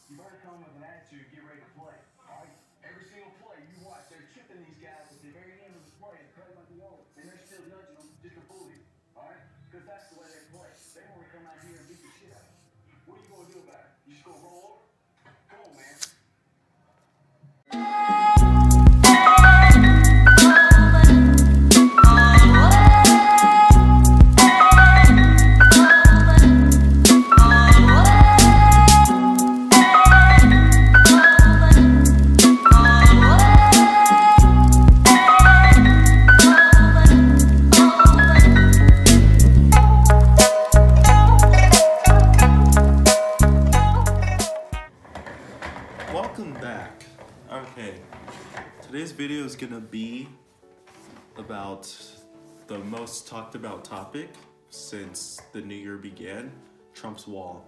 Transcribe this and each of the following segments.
You better come with an attitude, get ready to play. All right? Every single play you watch, they're chipping these guys at the very end of the play and play like the old. And they're still nudging them just to fool you. All right? Because that's the way they play. They want to come out here and beat the shit out of you. What are you going to do about it? You just going to roll over? Come on, man. Welcome back. Okay, today's video is gonna be about the most talked about topic since the new year began, Trump's wall.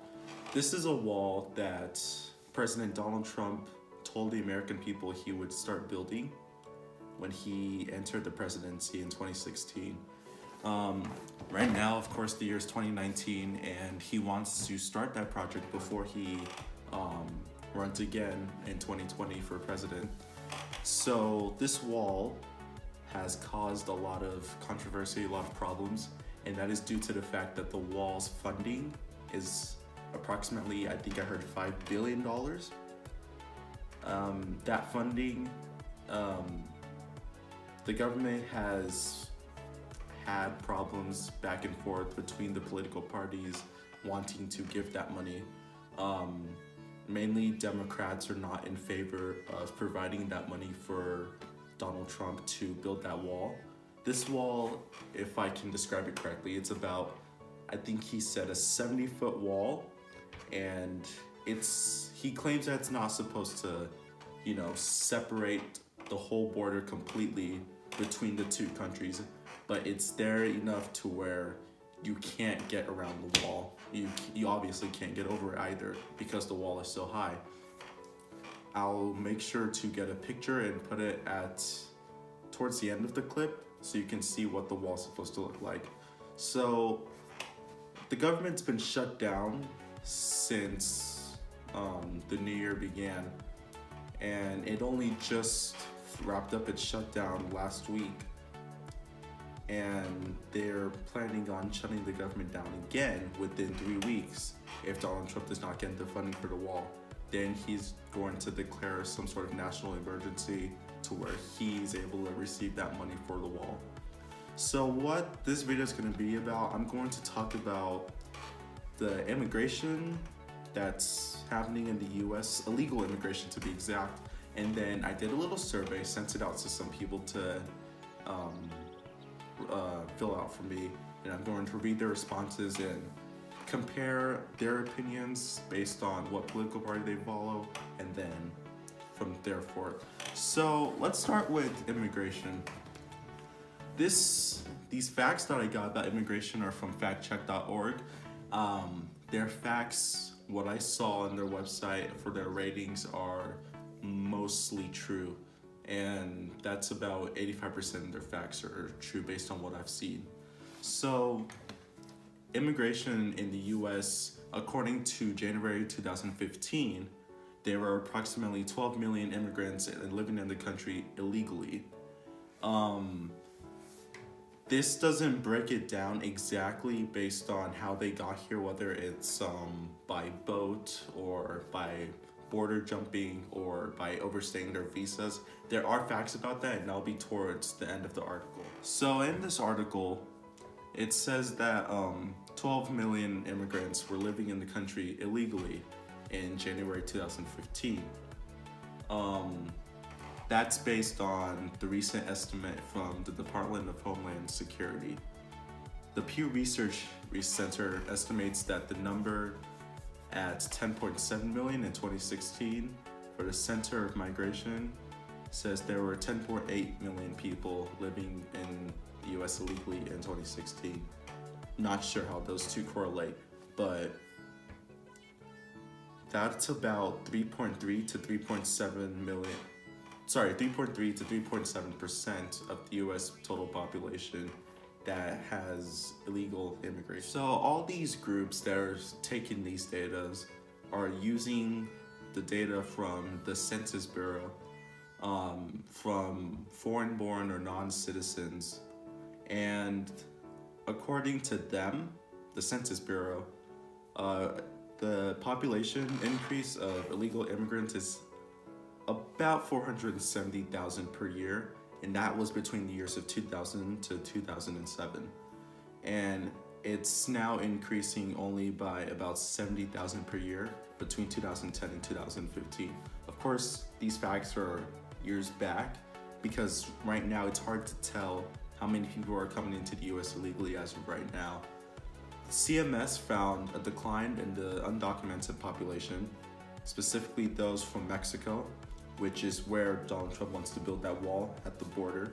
This is a wall that President Donald Trump told the American people he would start building when he entered the presidency in 2016. Right now, of course, the year is 2019, and he wants to start that project before he runs again in 2020 for president. So this wall has caused a lot of controversy, a lot of problems, and that is due to the fact that the wall's funding is approximately, I think I heard $5 billion. That funding, the government has had problems back and forth between the political parties wanting to give that money. Mainly Democrats are not in favor of providing that money for Donald Trump to build that wall. This wall, if I can describe it correctly, it's about, I think he said, a 70-foot wall, and he claims that it's not supposed to, separate the whole border completely between the two countries, but it's there enough to where you can't get around the wall. You obviously can't get over it either because the wall is so high. I'll make sure to get a picture and put it towards the end of the clip so you can see what the wall's supposed to look like. So the government's been shut down since the new year began, and it only just wrapped up its shutdown last week. And they're planning on shutting the government down again within 3 weeks if Donald Trump does not get the funding for the wall. Then he's going to declare some sort of national emergency to where he's able to receive that money for the wall. So what this video is going to be about, I'm going to talk about the immigration that's happening in the US, illegal immigration to be exact. And then I did a little survey, sent it out to some people to fill out for me, and I'm going to read their responses and compare their opinions based on what political party they follow, and then from there forth. So let's start with immigration. These facts that I got about immigration are from factcheck.org. Their facts, what I saw on their website for their ratings, are mostly true. And that's about 85% of their facts are true based on what I've seen. So, immigration in the US, according to January 2015, there were approximately 12 million immigrants living in the country illegally. This doesn't break it down exactly based on how they got here, whether it's by boat or by border jumping or by overstaying their visas. There are facts about that, and that'll be towards the end of the article. So in this article, it says that 12 million immigrants were living in the country illegally in January 2015. That's based on the recent estimate from the Department of Homeland Security. The Pew Research Center estimates that the number at 10.7 million in 2016. For the Center of Migration, says there were 10.8 million people living in the US illegally in 2016. Not sure how those two correlate, but that's about 3.3 to 3.7 million. 3.3 to 3.7% of the US total population that has illegal immigration. So all these groups that are taking these data are using the data from the Census Bureau, from foreign-born or non-citizens, and according to them, the Census Bureau, the population increase of illegal immigrants is about 470,000 per year, and that was between the years of 2000 to 2007. And it's now increasing only by about 70,000 per year between 2010 and 2015. Of course, these facts are years back because right now it's hard to tell how many people are coming into the US illegally as of right now. CMS found a decline in the undocumented population, specifically those from Mexico, which is where Donald Trump wants to build that wall at the border.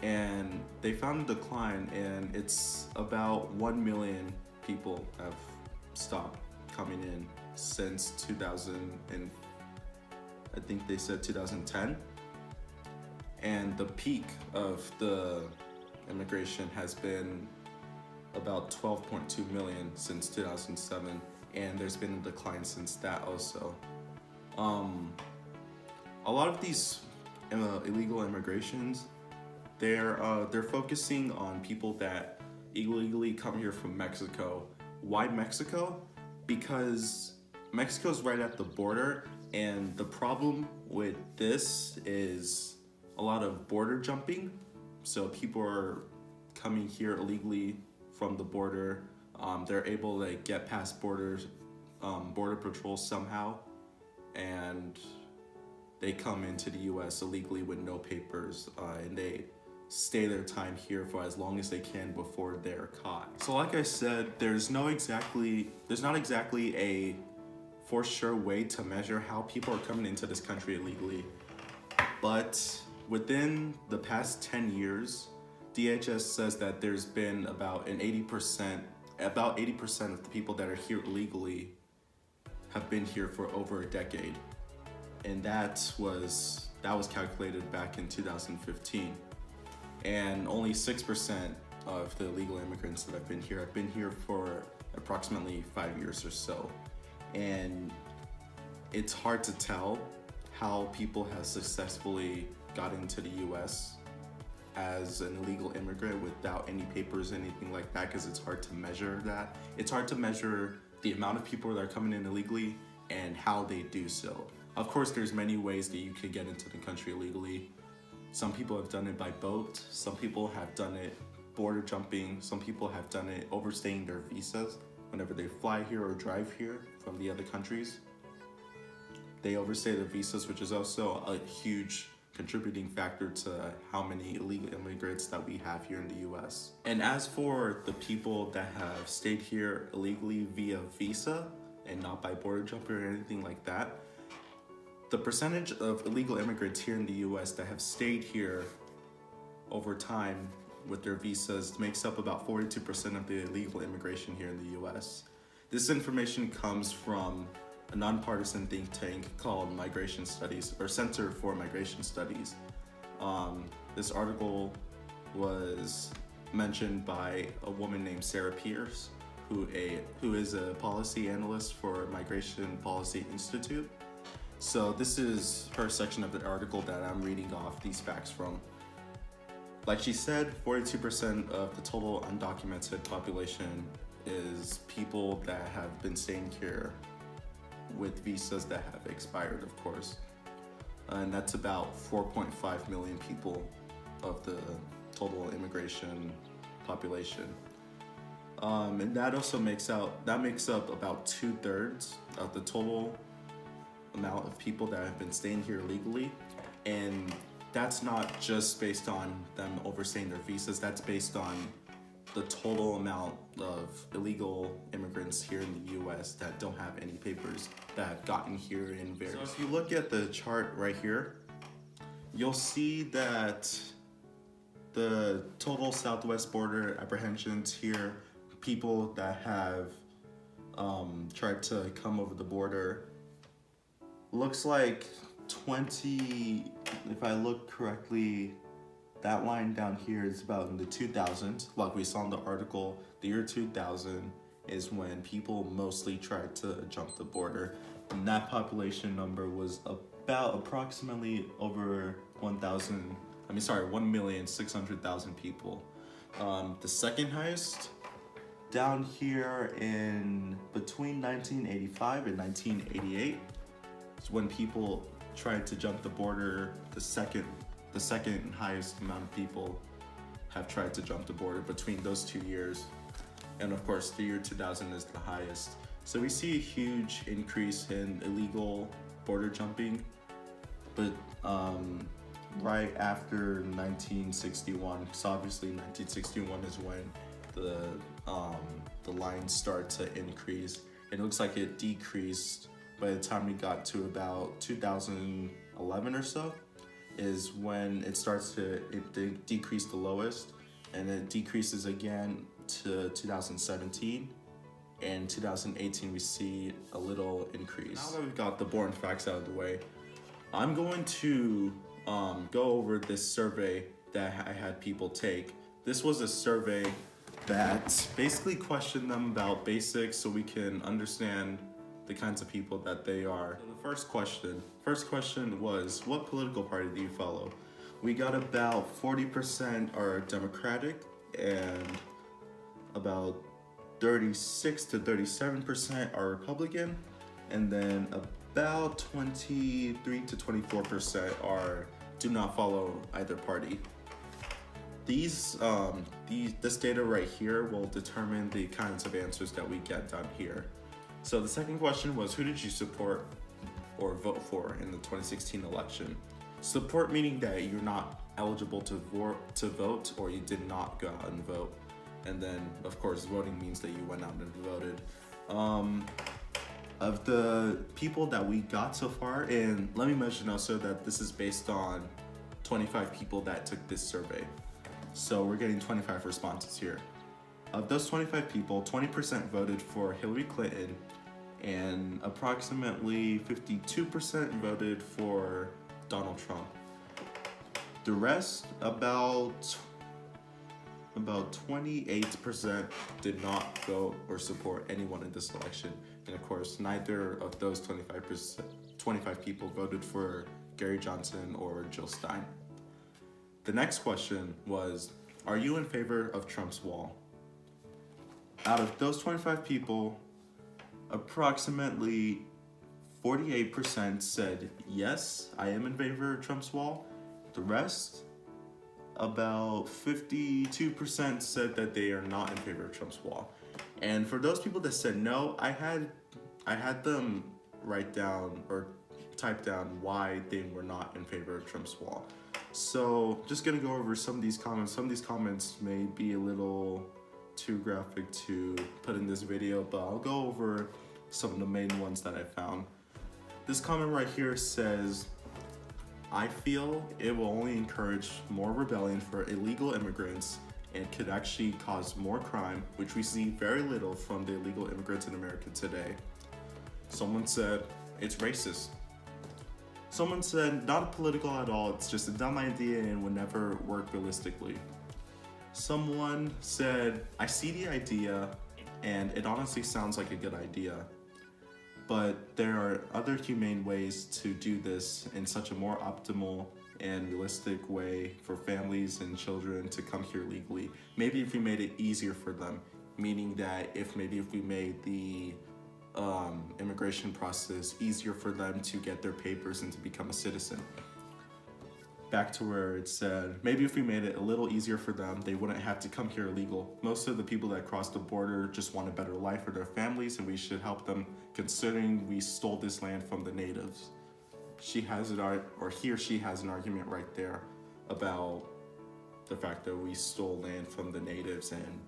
And they found a decline, and it's about 1 million people have stopped coming in since 2000, and I think they said 2010. And the peak of the immigration has been about 12.2 million since 2007, and there's been a decline since that also. A lot of these illegal immigrations, they're focusing on people that illegally come here from Mexico. Why Mexico? Because Mexico's right at the border, and the problem with this is a lot of border jumping. So people are coming here illegally from the border. They're able to get past border patrol somehow, and they come into the US illegally with no papers, and they stay their time here for as long as they can before they're caught. So like I said, there's not exactly a for sure way to measure how people are coming into this country illegally. But within the past 10 years, DHS says that there's been about 80% of the people that are here illegally have been here for over a decade. And that was calculated back in 2015. And only 6% of the illegal immigrants that have been here for approximately 5 years or so. And it's hard to tell how people have successfully got into the US as an illegal immigrant without any papers, anything like that, because it's hard to measure that. It's hard to measure the amount of people that are coming in illegally and how they do so. Of course, there's many ways that you could get into the country illegally. Some people have done it by boat, some people have done it border jumping, some people have done it overstaying their visas whenever they fly here or drive here from the other countries. They overstay their visas, which is also a huge contributing factor to how many illegal immigrants that we have here in the US. And as for the people that have stayed here illegally via visa and not by border jumping or anything like that, the percentage of illegal immigrants here in the US that have stayed here over time with their visas makes up about 42% of the illegal immigration here in the US. This information comes from a nonpartisan think tank called Migration Studies, or Center for Migration Studies. This article was mentioned by a woman named Sarah Pierce, who is a policy analyst for Migration Policy Institute. So this is her section of the article that I'm reading off these facts from. Like she said, 42% of the total undocumented population is people that have been staying here with visas that have expired, of course. And that's about 4.5 million people of the total immigration population. And that also makes up about 2/3 of the total amount of people that have been staying here illegally. And that's not just based on them overstaying their visas, that's based on the total amount of illegal immigrants here in the US that don't have any papers that have gotten here in various. So if you look at the chart right here, you'll see that the total southwest border apprehensions here, people that have tried to come over the border, looks like 20, if I look correctly, that line down here is about in the 2000s, like we saw in the article, the year 2000, is when people mostly tried to jump the border. And that population number was about approximately over 1,600,000 people. The second highest down here in between 1985 and 1988 is when people tried to jump the border. The second highest amount of people have tried to jump the border between those 2 years. And of course, the year 2000 is the highest. So we see a huge increase in illegal border jumping, but right after 1961, because obviously 1961 is when the lines start to increase. It looks like it decreased by the time we got to about 2011 or so, is when it starts to decrease the lowest, and it decreases again to 2017. And 2018 we see a little increase. Now that we've got the boring facts out of the way, I'm going to go over this survey that I had people take. This was a survey that basically questioned them about basics so we can understand the kinds of people that they are. So the first question was, what political party do you follow? We got about 40% are Democratic and about 36 to 37% are Republican, and then about 23 to 24% do not follow either party. This data right here will determine the kinds of answers that we get down here. So the second question was, who did you support or vote for in the 2016 election? Support meaning that you're not eligible to vote or you did not go out and vote. And then, of course, voting means that you went out and voted. Of the people that we got so far, and let me mention also that this is based on 25 people that took this survey. So we're getting 25 responses here. Of those 25 people, 20% voted for Hillary Clinton, and approximately 52% voted for Donald Trump. The rest, about 28% did not vote or support anyone in this election. And of course, neither of those 25 people voted for Gary Johnson or Jill Stein. The next question was, are you in favor of Trump's wall? Out of those 25 people, approximately 48% said, yes, I am in favor of Trump's wall. The rest, about 52% said that they are not in favor of Trump's wall. And for those people that said no, I had them write down or type down why they were not in favor of Trump's wall. So just gonna go over some of these comments. Some of these comments may be a little too graphic to put in this video, but I'll go over some of the main ones that I found. This comment right here says, I feel it will only encourage more rebellion for illegal immigrants and could actually cause more crime, which we see very little from the illegal immigrants in America today. Someone said, it's racist. Someone said, not political at all, it's just a dumb idea and would never work realistically. Someone said, I see the idea and it honestly sounds like a good idea, but there are other humane ways to do this in such a more optimal and realistic way for families and children to come here legally. Maybe if we made it easier for them, meaning that if we made the immigration process easier for them to get their papers and to become a citizen. Back to where it said, maybe if we made it a little easier for them, they wouldn't have to come here illegal. Most of the people that cross the border just want a better life for their families, and we should help them considering we stole this land from the natives. He or she has an argument right there about the fact that we stole land from the natives, and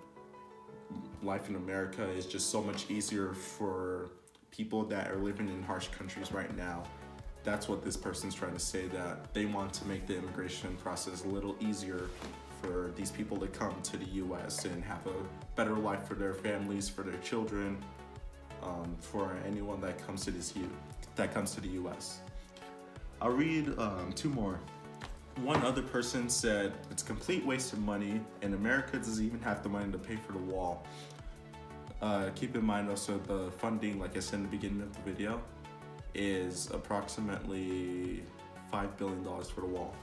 life in America is just so much easier for people that are living in harsh countries right now. That's what this person's trying to say, that they want to make the immigration process a little easier for these people to come to the US and have a better life for their families, for their children, for anyone that comes to the US. I'll read two more. One other person said, it's a complete waste of money and America doesn't even have the money to pay for the wall. keep in mind also the funding, like I said in the beginning of the video, is approximately $5 billion for the wall.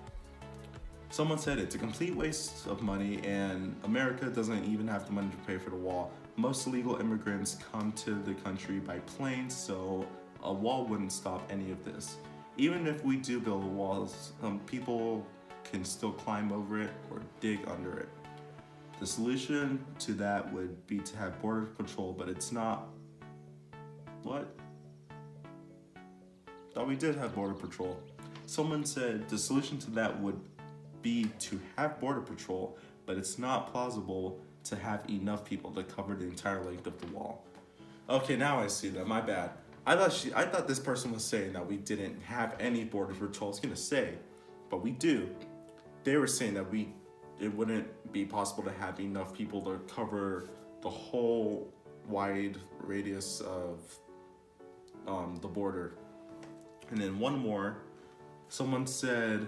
Someone said it's a complete waste of money and America doesn't even have the money to pay for the wall. Most illegal immigrants come to the country by plane, so a wall wouldn't stop any of this. Even if we do build walls, people can still climb over it or dig under it. The solution to that would be to have border patrol, but it's not. What? Thought we did have border patrol. Someone said the solution to that would be to have border patrol, but it's not plausible to have enough people to cover the entire length of the wall. Okay, now I see that. My bad. I thought this person was saying that we didn't have any border patrol. I was gonna say, but we do. They were saying that it wouldn't be possible to have enough people to cover the whole wide radius of the border. And then one more, someone said,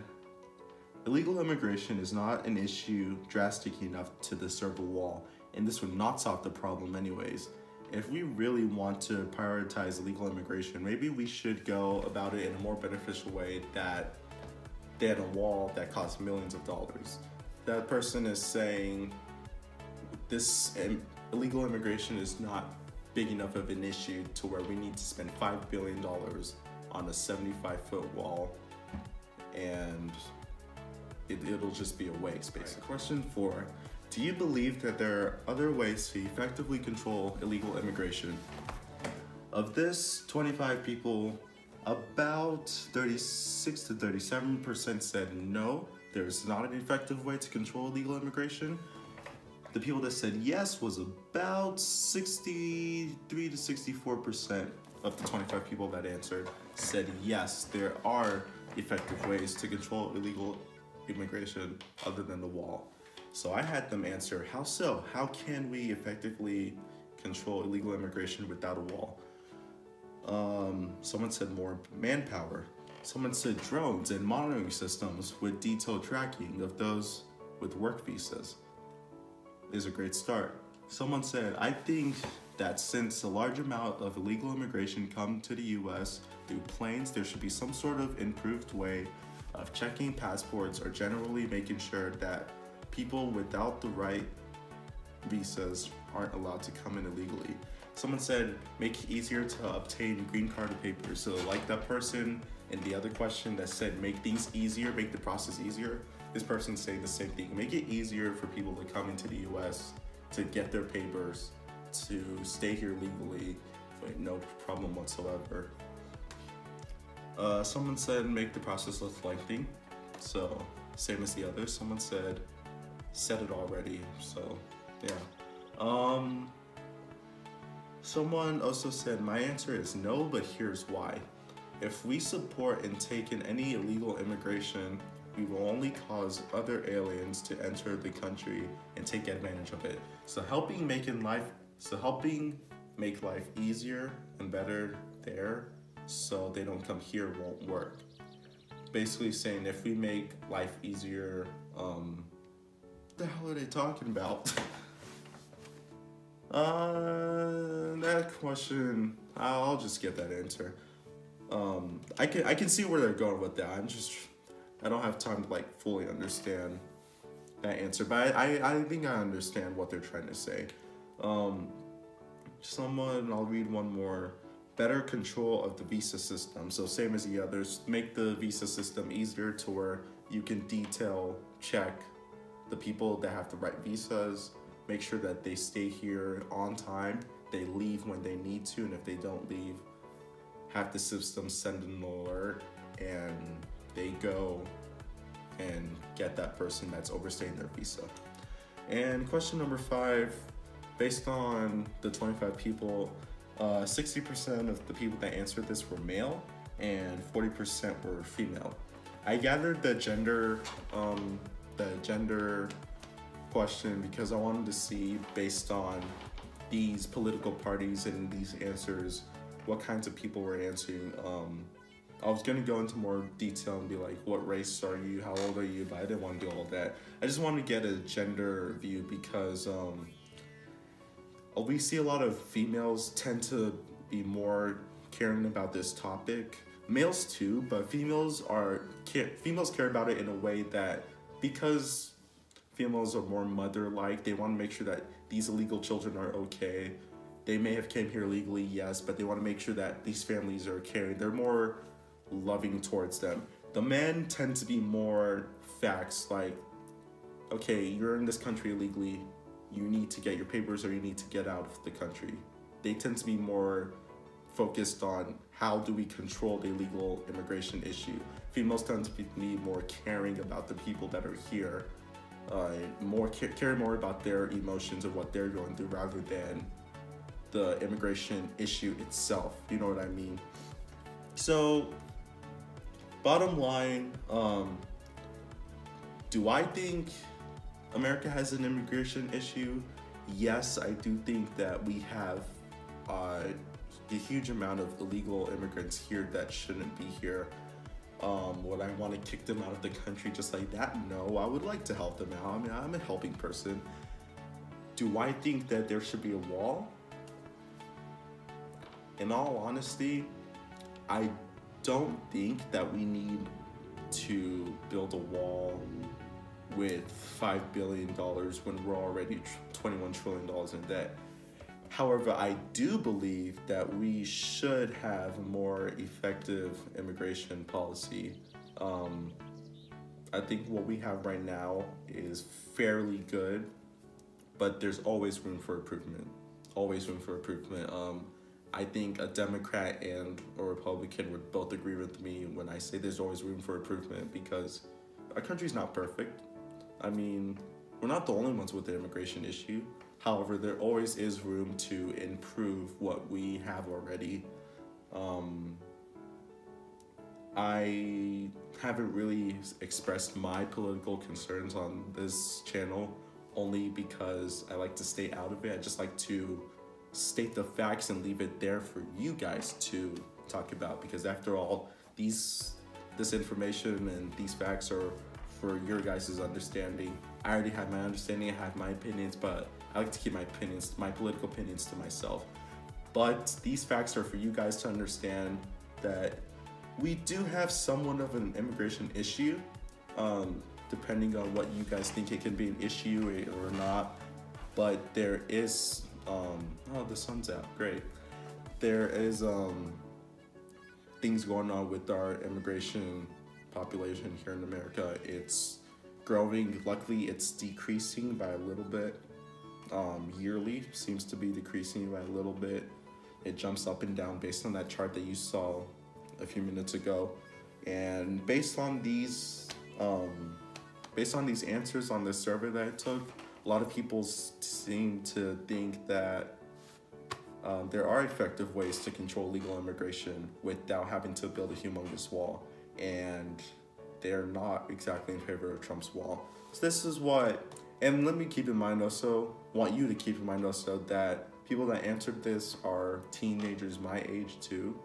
illegal immigration is not an issue drastic enough to disturb a wall, and this would not solve the problem anyways. If we really want to prioritize illegal immigration, maybe we should go about it in a more beneficial way than a wall that costs millions of dollars. That person is saying this illegal immigration is not big enough of an issue to where we need to spend $5 billion on a 75-foot wall, and it'll just be a waste, basically. Right. Question 4. Do you believe that there are other ways to effectively control illegal immigration? Of this 25 people, about 36 to 37% said no, there's not an effective way to control illegal immigration. The people that said yes was about 63 to 64% of the 25 people that answered said yes, there are effective ways to control illegal immigration other than the wall. So I had them answer, how so? How can we effectively control illegal immigration without a wall? Someone said more manpower. Someone said drones and monitoring systems with detailed tracking of those with work visas is a great start. Someone said, I think that since a large amount of illegal immigration come to the US through planes, there should be some sort of improved way of checking passports or generally making sure that people without the right visas aren't allowed to come in illegally. Someone said, make it easier to obtain green card papers. So like that person in the other question that said, make things easier, make the process easier. This person's saying the same thing. Make it easier for people to come into the US to get their papers, to stay here legally with no problem whatsoever. Someone said, make the process less lengthy. So same as the others. Someone said it already, so yeah. Someone also said, my answer is no, but here's why. If we support and take in any illegal immigration, we will only cause other aliens to enter the country and take advantage of it. So helping make life easier and better there so they don't come here won't work. Basically saying if we make life easier, the hell are they talking about? That question, I'll just get that answer. I can see where they're going with that. I don't have time to like fully understand that answer, but I think I understand what they're trying to say. I'll read one more. Better control of the visa system. So same as the others, make the visa system easier to where you can detail check the people that have the right visas, make sure that they stay here on time, they leave when they need to, and if they don't leave, have the system send an alert and they go and get that person that's overstaying their visa. And question number 5, based on the 25 people, 60% of the people that answered this were male and 40% were female. I gathered the gender question because I wanted to see, based on these political parties and these answers, what kinds of people were answering. I was gonna go into more detail and be like, what race are you, how old are you, but I didn't want to do all that. I just wanted to get a gender view because we see a lot of females tend to be more caring about this topic. Males too, but females care about it in a way that, because females are more mother-like, they want to make sure that these illegal children are okay. They may have came here legally, yes, but they want to make sure that these families are caring. They're more loving towards them. The men tend to be more facts, like, okay, you're in this country illegally, you need to get your papers or you need to get out of the country. They tend to be more focused on how do we control the illegal immigration issue. Females tend to be more caring about the people that are here, care more about their emotions and what they're going through rather than the immigration issue itself. You know what I mean? So, bottom line, do I think America has an immigration issue? Yes, I do think that we have a huge amount of illegal immigrants here that shouldn't be here. Would I want to kick them out of the country just like that? No, I would like to help them out. I mean, I'm a helping person. Do I think that there should be a wall? In all honesty, I don't think that we need to build a wall with $5 billion when we're already $21 trillion in debt. However, I do believe that we should have more effective immigration policy. I think what we have right now is fairly good, but there's always room for improvement. Always room for improvement. I think a Democrat and a Republican would both agree with me when I say there's always room for improvement, because our country's not perfect. I mean, we're not the only ones with the immigration issue. However, there always is room to improve what we have already. I haven't really expressed my political concerns on this channel only because I like to stay out of it. I just like to state the facts and leave it there for you guys to talk about, because after all, this information and these facts are for your guys' understanding. I already have my understanding, I have my opinions, but I like to keep my political opinions to myself. But these facts are for you guys to understand that we do have somewhat of an immigration issue, depending on what you guys think it can be an issue or not. But there is, oh, the sun's out, great. There is things going on with our immigration population here in America. It's growing. Luckily, it's decreasing by a little bit. Yearly seems to be decreasing by a little bit. It jumps up and down based on that chart that you saw a few minutes ago. And based on these answers on the survey that I took, a lot of people seem to think that there are effective ways to control legal immigration without having to build a humongous wall. And they're not exactly in favor of Trump's wall. So this is what, and let me keep in mind also, want you to keep in mind also that people that answered this are teenagers my age too.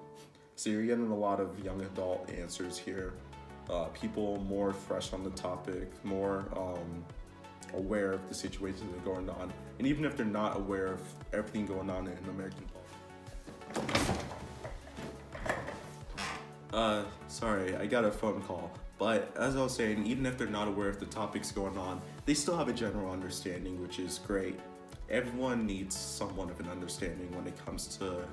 So you're getting a lot of young adult answers here. People more fresh on the topic, more aware of the situations that are going on. And even if they're not aware of everything going on in American politics. Sorry, I got a phone call. But as I was saying, even if they're not aware of the topics going on, they still have a general understanding, which is great. Everyone needs somewhat of an understanding when it comes to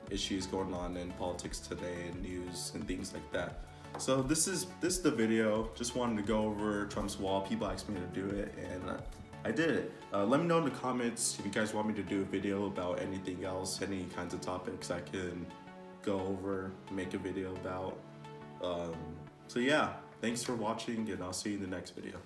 issues going on in politics today and news and things like that. So this is the video. Just wanted to go over Trump's wall. People asked me to do it, and I did it. Let me know in the comments if you guys want me to do a video about anything else, any kinds of topics I can go over, make a video about. So yeah, thanks for watching, and I'll see you in the next video.